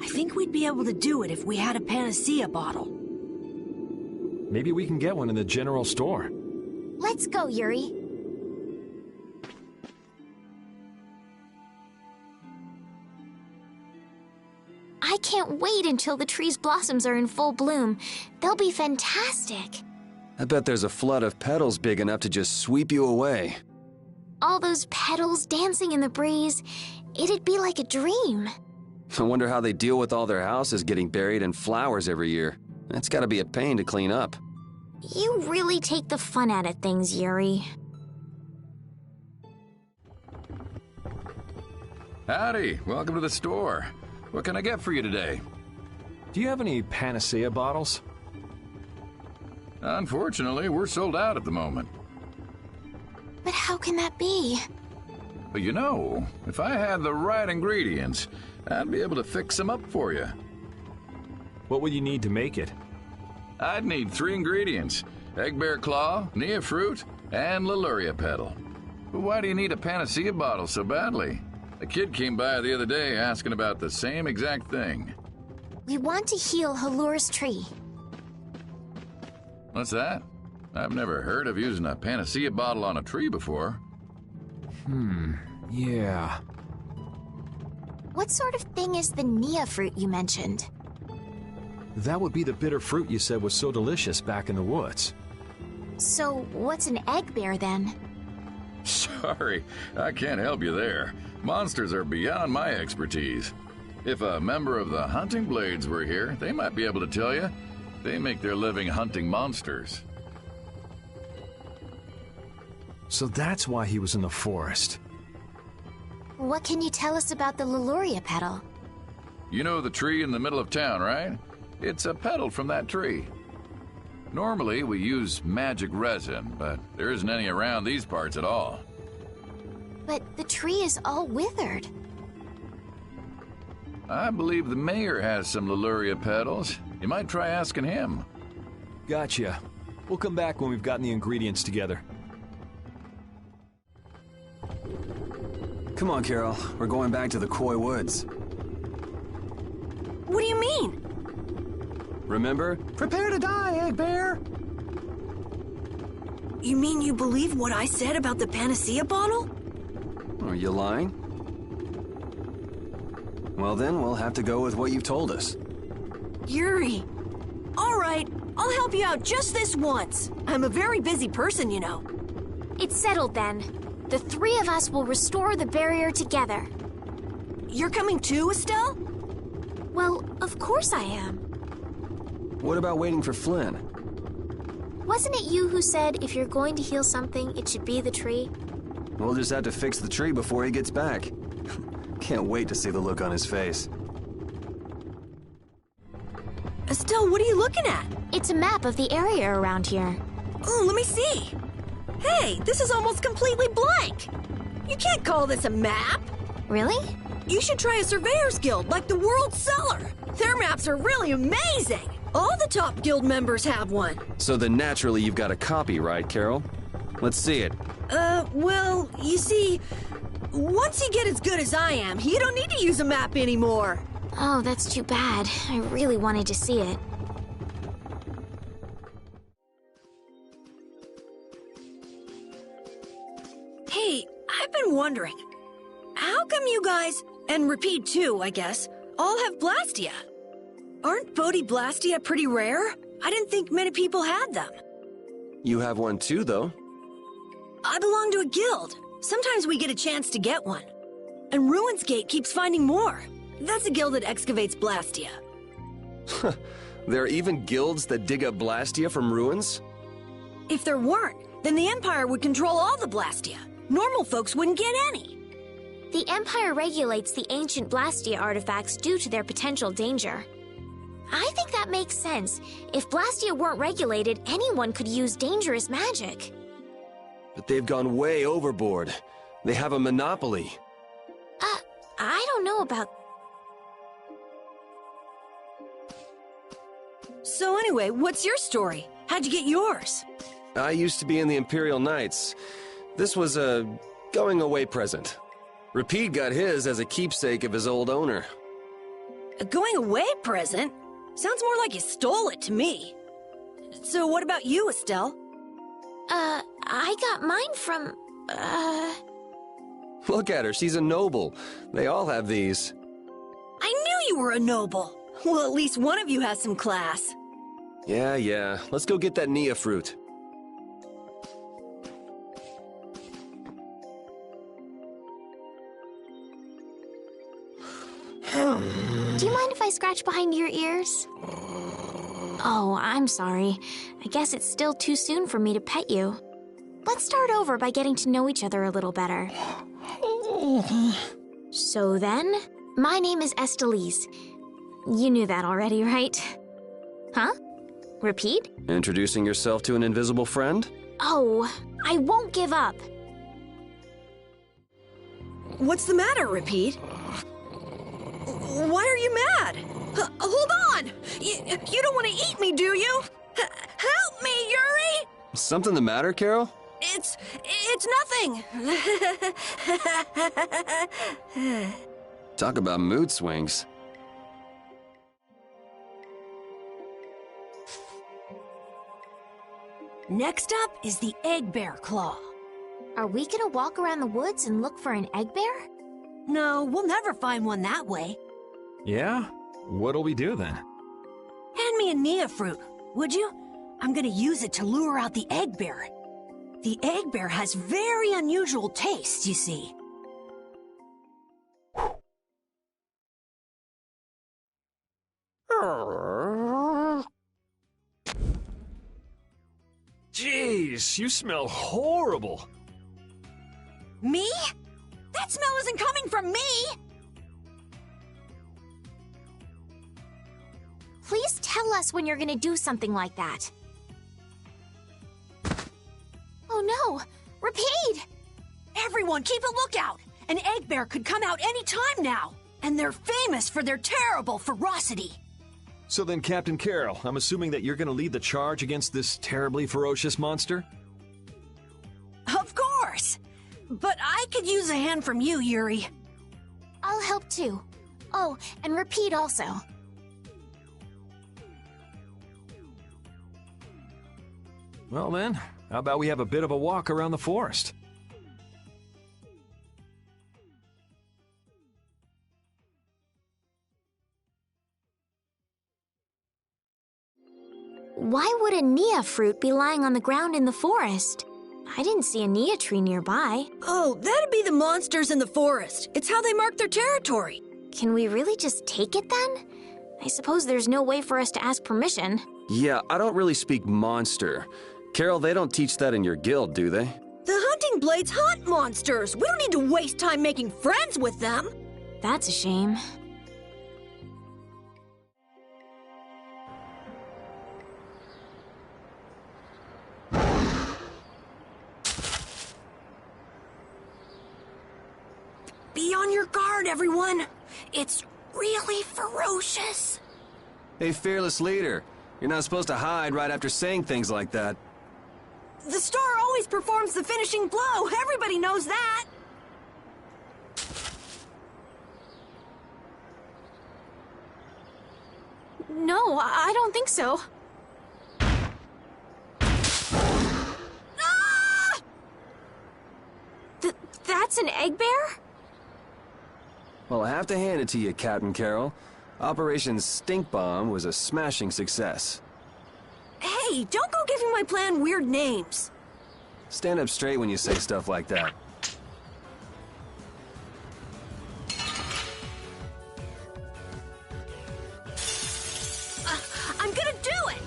I think we'd be able to do it if we had a panacea bottle. Maybe we can get one in the general store. Let's go, Yuri. I can't wait until the tree's blossoms are in full bloom. They'll be fantastic. I bet there's a flood of petals big enough to just sweep you away. All those petals dancing in the breeze, it'd be like a dream. I wonder how they deal with all their houses getting buried in flowers every year. That's gotta be a pain to clean up. You really take the fun out of things, Yuri. Howdy, welcome to the store. What can I get for you today? Do you have any panacea bottles? Unfortunately, we're sold out at the moment. But how can that be? But you know, if I had the right ingredients, I'd be able to fix them up for you. What would you need to make it? I'd need 3 ingredients: egg bear claw, nia fruit, and Leluria petal. But why do you need a panacea bottle so badly? A kid came by the other day asking about the same exact thing. We want to heal Halur's tree. What's that? I've never heard of using a panacea bottle on a tree before. Yeah. What sort of thing is the nia fruit you mentioned? That would be the bitter fruit you said was so delicious back in the woods. So, what's an egg bear then? Sorry, I can't help you there. Monsters are beyond my expertise. If a member of the hunting blades were here, they might be able to tell you. They make their living hunting monsters. So that's why he was in the forest. What can you tell us about the Leluria petal? You know the tree in the middle of town, right? It's a petal from that tree. Normally, we use magic resin, but there isn't any around these parts at all. But the tree is all withered. I believe the mayor has some Leluria petals. You might try asking him. Gotcha. We'll come back when we've gotten the ingredients together. Come on, Karol. We're going back to the Koi Woods. What do you mean? Remember? Prepare to die, Egg Bear! You mean you believe what I said about the panacea bottle? Are you lying? Well then, we'll have to go with what you've told us. Yuri. All right, I'll help you out just this once. I'm a very busy person, you know. It's settled then. The 3 of us will restore the barrier together. You're coming too, Estelle? Well, of course I am. What about waiting for Flynn? Wasn't it you who said if you're going to heal something, it should be the tree? We'll just have to fix the tree before he gets back. Can't wait to see the look on his face. Estelle, what are you looking at? It's a map of the area around here. Oh, let me see. Hey, this is almost completely blank. You can't call this a map. Really? You should try a surveyor's guild like the World Cellar. Their maps are really amazing. All the top guild members have one. So then naturally you've got a copy, right, Karol? Let's see it. Well, you see, once you get as good as I am, you don't need to use a map anymore. Oh, that's too bad. I really wanted to see it. Hey, I've been wondering, how come you guys, and Repeat too, I guess, all have Blastia? Aren't Bodhi Blastia pretty rare? I didn't think many people had them. You have one too, though. I belong to a guild. Sometimes we get a chance to get one. And Ruins Gate keeps finding more. That's a guild that excavates Blastia. There are even guilds that dig up Blastia from ruins? If there weren't, then the Empire would control all the Blastia. Normal folks wouldn't get any. The Empire regulates the ancient Blastia artifacts due to their potential danger. I think that makes sense. If Blastia weren't regulated, anyone could use dangerous magic. But they've gone way overboard. They have a monopoly. I don't know about... So anyway, what's your story? How'd you get yours? I used to be in the Imperial Knights. This was a going-away present. Repeat got his as a keepsake of his old owner. A going-away present? Sounds more like you stole it to me. So what about you, Estelle? I got mine from, Look at her, she's a noble. They all have these. I knew you were a noble. Well, at least one of you has some class. Yeah. Let's go get that Nia fruit. Do you mind if I scratch behind your ears? Oh, I'm sorry. I guess it's still too soon for me to pet you. Let's start over by getting to know each other a little better. So then, my name is Estelise. You knew that already, right? Huh? Repeat? Introducing yourself to an invisible friend? Oh, I won't give up. What's the matter, Repeat? Why are you mad? Hold on! You don't want to eat me, do you? Help me, Yuri! Something the matter, Karol? It's nothing. Talk about mood swings. Next up is the Egg Bear Claw. Are we gonna walk around the woods and look for an egg bear? No, we'll never find one that way. Yeah? What'll we do then? Hand me a Nia fruit, would you? I'm gonna use it to lure out the egg bear. The egg bear has very unusual tastes, you see. Jeez, you smell horrible. Me? That smell isn't coming from me! Please tell us when you're gonna do something like that. Oh no! Repeat! Everyone, keep a lookout! An egg bear could come out any time now! And they're famous for their terrible ferocity! So then, Captain Karol, I'm assuming that you're gonna lead the charge against this terribly ferocious monster? Of course! But I could use a hand from you, Yuri. I'll help too. Oh, and Repeat also. Well then, how about we have a bit of a walk around the forest? Why would a Nia fruit be lying on the ground in the forest? I didn't see a Nia tree nearby. Oh, that'd be the monsters in the forest. It's how they mark their territory. Can we really just take it then? I suppose there's no way for us to ask permission. Yeah, I don't really speak monster. Karol, they don't teach that in your guild, do they? The hunting blades hunt monsters. We don't need to waste time making friends with them. That's a shame. Be on your guard, everyone. It's really ferocious. Hey, fearless leader. You're not supposed to hide right after saying things like that. The star always performs the finishing blow. Everybody knows that. No, I don't think so. Ah! That's an egg bear? Well, I have to hand it to you, Captain Karol. Operation Stink Bomb was a smashing success. Hey, don't go giving my plan weird names. Stand up straight when you say stuff like that. I'm gonna do it!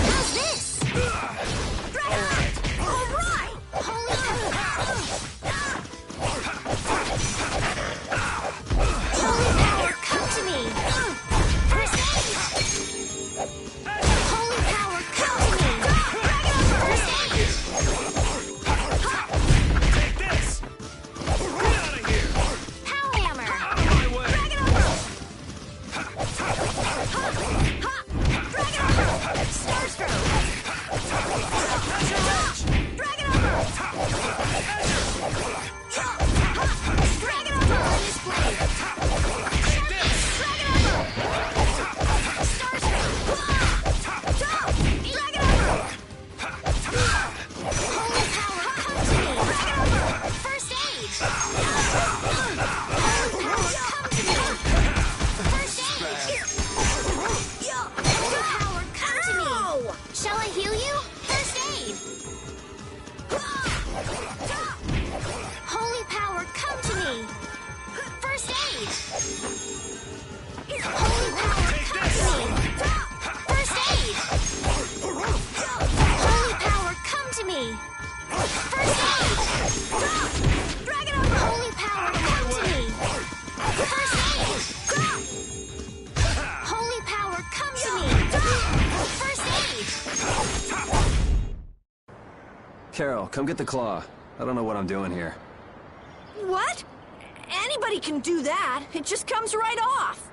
How's this? All right! Holy power, come to me! First aid! Holy power, come to me! First aid! Take this! Get out of here! Power hammer! My way! Star stroke! Dragon over! Dragon over! Bonus blade! Dragon over! Star stroke! Dragon over! Holy power, come to me! First aid! Holy power, come to me! First aid! Holy power, come to me! Shall I heal you? First aid! Holy power, come to me! First aid! Holy power, come to me! First aid! Holy power, come to me! First aid! Dragon over! Holy power, come to me! First aid! Holy power, come to me! First aid! Karol, come get the claw. I don't know what I'm doing here. What? Anybody can do that. It just comes right off.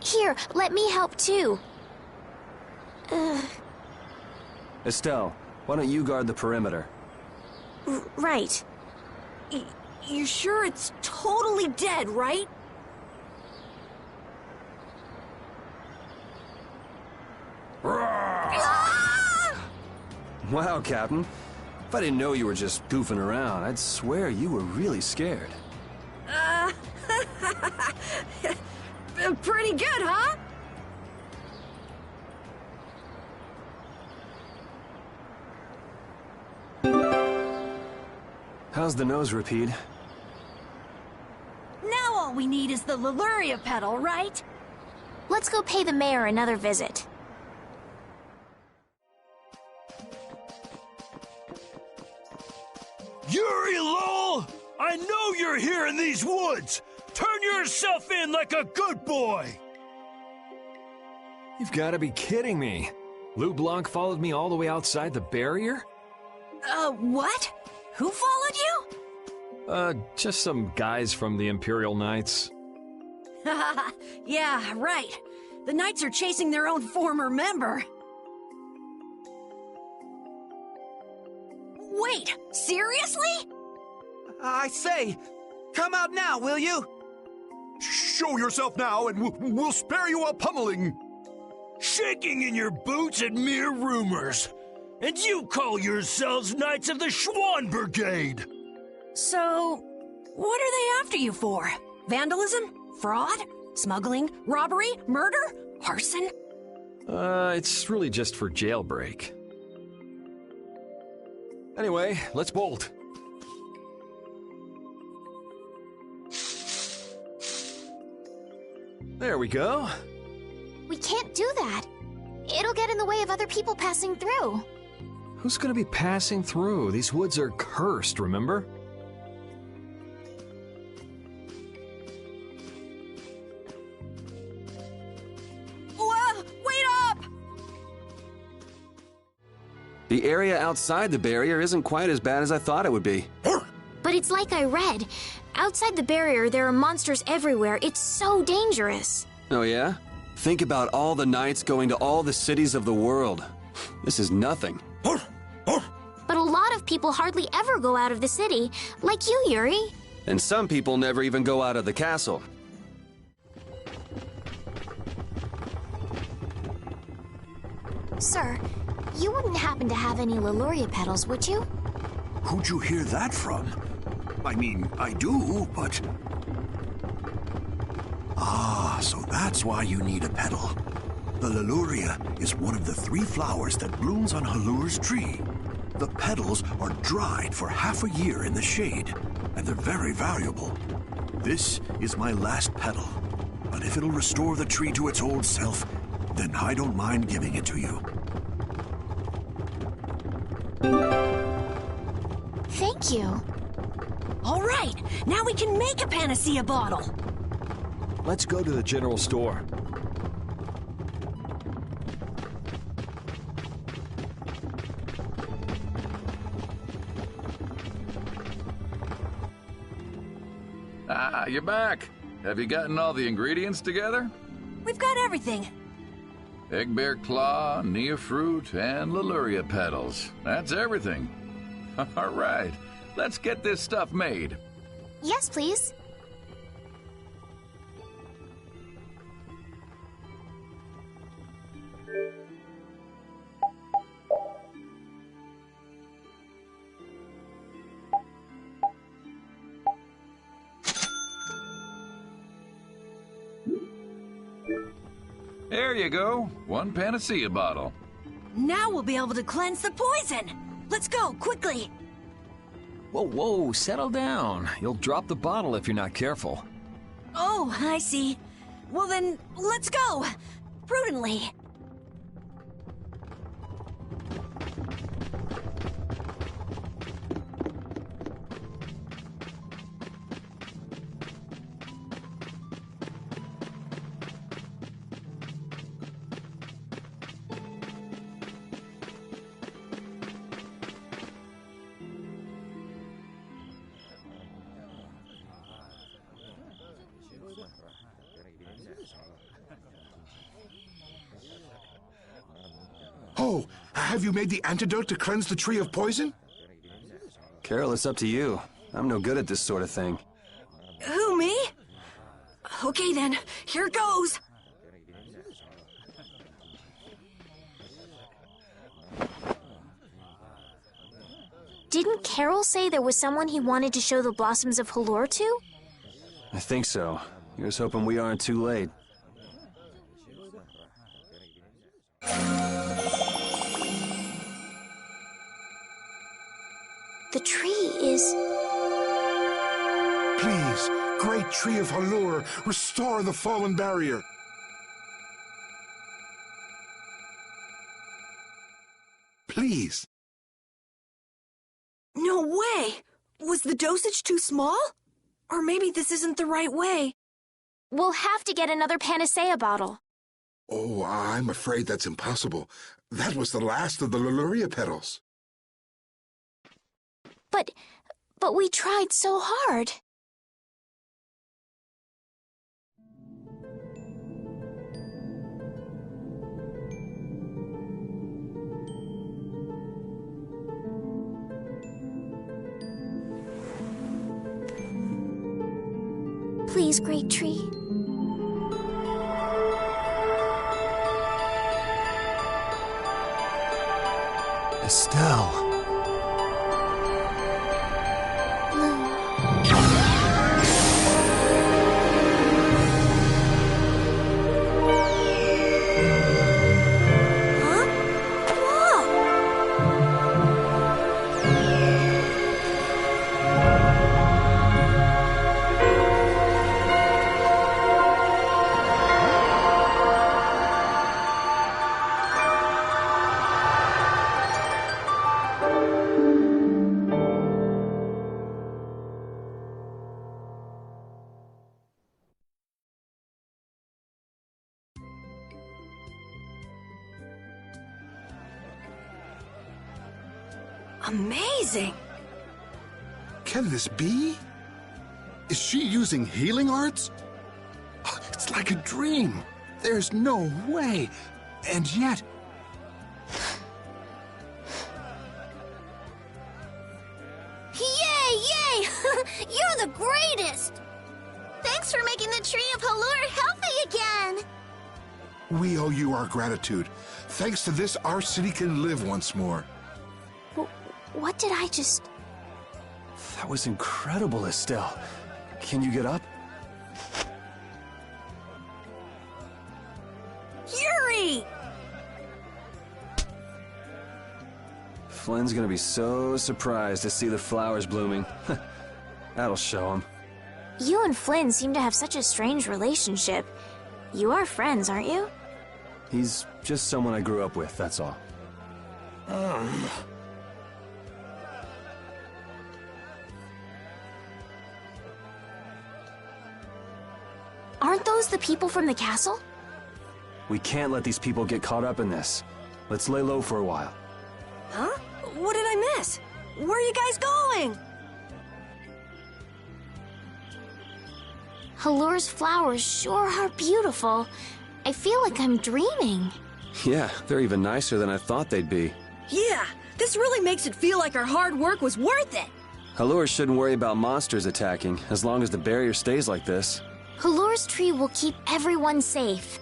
Here, let me help too. Estelle, why don't you guard the perimeter? Right. You sure it's totally dead, right? Wow, Captain. If I didn't know you were just goofing around, I'd swear you were really scared. Pretty good, huh? How's the nose, Repeat? Now all we need is the Leluria pedal, right? Let's go pay the mayor another visit. Yuri Lowell! I know you're here in these woods! Turn yourself in like a good boy! You've got to be kidding me. Lou Blanc followed me all the way outside the barrier? What? Who followed you? Just some guys from the Imperial Knights. Yeah, right. The Knights are chasing their own former member. Wait, seriously? I say, come out now, will you? Show yourself now, and we'll spare you a pummeling. Shaking in your boots at mere rumors. And you call yourselves Knights of the Schwann Brigade! So, what are they after you for? Vandalism? Fraud? Smuggling? Robbery? Murder? Arson? It's really just for jailbreak. Anyway, let's bolt. There we go. We can't do that. It'll get in the way of other people passing through. Who's gonna be passing through? These woods are cursed, remember? Wait up! The area outside the barrier isn't quite as bad as I thought it would be. But it's like I read. Outside the barrier, there are monsters everywhere. It's so dangerous. Oh yeah? Think about all the knights going to all the cities of the world. This is nothing. But a lot of people hardly ever go out of the city, like you, Yuri. And some people never even go out of the castle. Sir, you wouldn't happen to have any Leluria petals, would you? Who'd you hear that from? I mean, I do, but... Ah, so that's why you need a petal. The Leluria is one of the 3 flowers that blooms on Halur's tree. The petals are dried for half a year in the shade, and they're very valuable. This is my last petal, but if it'll restore the tree to its old self, then I don't mind giving it to you. Thank you. All right, now we can make a panacea bottle. Let's go to the general store. Ah, you're back. Have you gotten all the ingredients together? We've got everything. Egg bear claw, Nia fruit, and Leluria petals. That's everything. All right, let's get this stuff made. Yes, please. There you go. 1 panacea bottle. Now we'll be able to cleanse the poison. Let's go, quickly. Whoa, whoa, settle down. You'll drop the bottle if you're not careful. Oh, I see. Well then, let's go. Prudently. Oh, have you made the antidote to cleanse the tree of poison? Karol, it's up to you. I'm no good at this sort of thing. Who, me? Okay then, here goes. Didn't Karol say there was someone he wanted to show the blossoms of Halur to? I think so. Here's hoping we aren't too late. The tree is... Please, great tree of Halur, restore the fallen barrier. Please. No way! Was the dosage too small? Or maybe this isn't the right way. We'll have to get another panacea bottle. Oh, I'm afraid that's impossible. That was the last of the Leluria petals. But we tried so hard. Please, Great Tree. Estelle. Amazing! Can this be? Is she using healing arts? It's like a dream. There's no way. And yet... Yay, yay! You're the greatest! Thanks for making the Tree of Halur healthy again! We owe you our gratitude. Thanks to this, our city can live once more. What did I just... That was incredible, Estelle. Can you get up? Yuri! Flynn's gonna be so surprised to see the flowers blooming. That'll show him. You and Flynn seem to have such a strange relationship. You are friends, aren't you? He's just someone I grew up with, that's all. Aren't those the people from the castle? We can't let these people get caught up in this. Let's lay low for a while. Huh? What did I miss? Where are you guys going? Halur's flowers sure are beautiful. I feel like I'm dreaming. Yeah, they're even nicer than I thought they'd be. Yeah, this really makes it feel like our hard work was worth it. Halur shouldn't worry about monsters attacking, as long as the barrier stays like this. Halur's tree will keep everyone safe.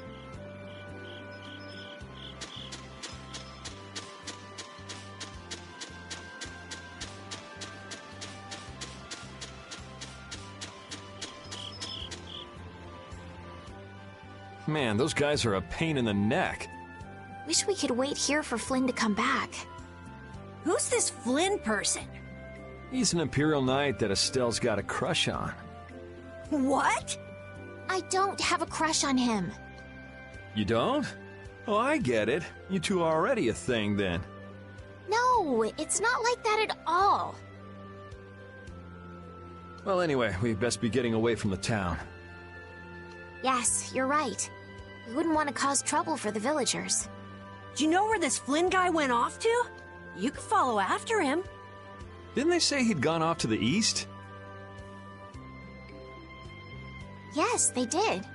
Man, those guys are a pain in the neck. Wish we could wait here for Flynn to come back. Who's this Flynn person? He's an Imperial Knight that Estelle's got a crush on. What? I don't have a crush on him. You don't? Oh, I get it. You two are already a thing, then. No, it's not like that at all. Well, anyway, we best be getting away from the town. Yes, you're right. We wouldn't want to cause trouble for the villagers. Do you know where this Flynn guy went off to? You could follow after him. Didn't they say he'd gone off to the east? Yes, they did.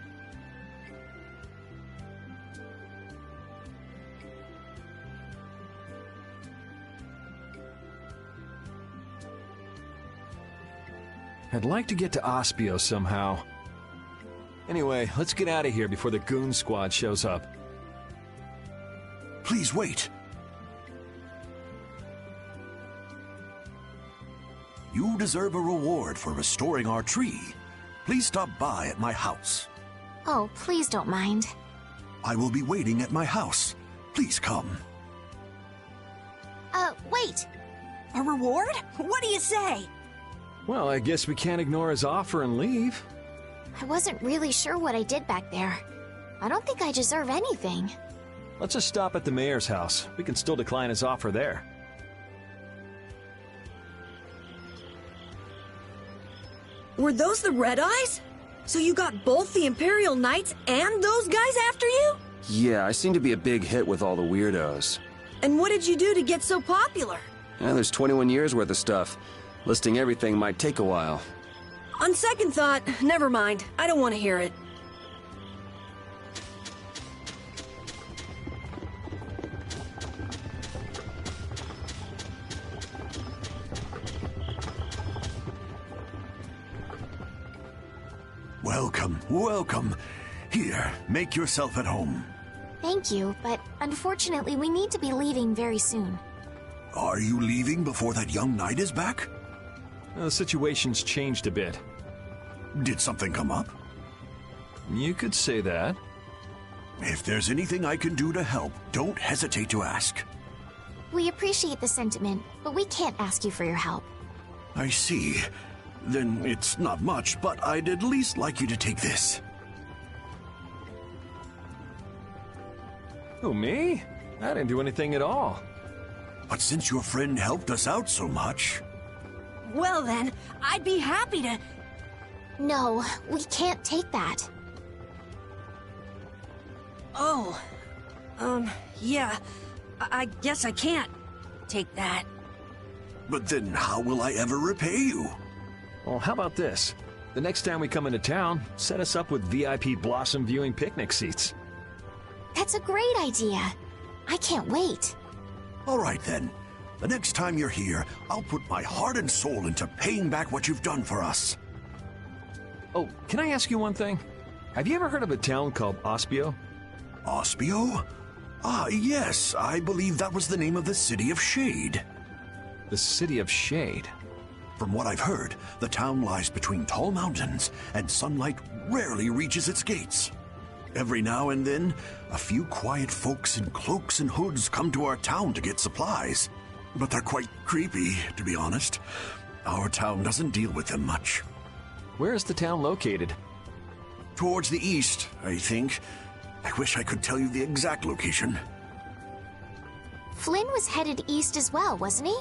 I'd like to get to Ospio somehow. Anyway, let's get out of here before the goon squad shows up. Please wait. You deserve a reward for restoring our tree. Please stop by at my house. Oh, please don't mind. I will be waiting at my house. Please come. Wait! A reward? What do you say? Well, I guess we can't ignore his offer and leave. I wasn't really sure what I did back there. I don't think I deserve anything. Let's just stop at the mayor's house. We can still decline his offer there. Were those the Red Eyes? So you got both the Imperial Knights and those guys after you? Yeah, I seem to be a big hit with all the weirdos. And what did you do to get so popular? There's 21 years worth of stuff. Listing everything might take a while. On second thought, never mind. I don't want to hear it. Welcome, welcome. Here, make yourself at home. Thank you, but unfortunately we need to be leaving very soon. Are you leaving before that young knight is back? The situation's changed a bit. Did something come up? You could say that. If there's anything I can do to help, don't hesitate to ask. We appreciate the sentiment, but we can't ask you for your help. I see. Then it's not much, but I'd at least like you to take this. Who, me? I didn't do anything at all. But since your friend helped us out so much... Well then, I'd be happy to... No, we can't take that. Oh. Yeah. I guess I can't take that. But then how will I ever repay you? Well, how about this? The next time we come into town, set us up with VIP blossom viewing picnic seats. That's a great idea. I can't wait. All right, then. The next time you're here, I'll put my heart and soul into paying back what you've done for us. Oh, can I ask you one thing? Have you ever heard of a town called Ospio? Ospio? Ah, yes. I believe that was the name of the City of Shade. The City of Shade? From what I've heard, the town lies between tall mountains, and sunlight rarely reaches its gates. Every now and then, a few quiet folks in cloaks and hoods come to our town to get supplies. But they're quite creepy, to be honest. Our town doesn't deal with them much. Where is the town located? Towards the east, I think. I wish I could tell you the exact location. Flynn was headed east as well, wasn't he?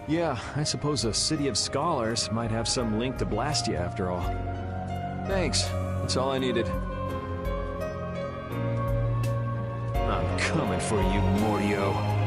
Yeah, I suppose a City of Scholars might have some link to Blastia after all. Thanks. That's all I needed. I'm coming for you, Mordio.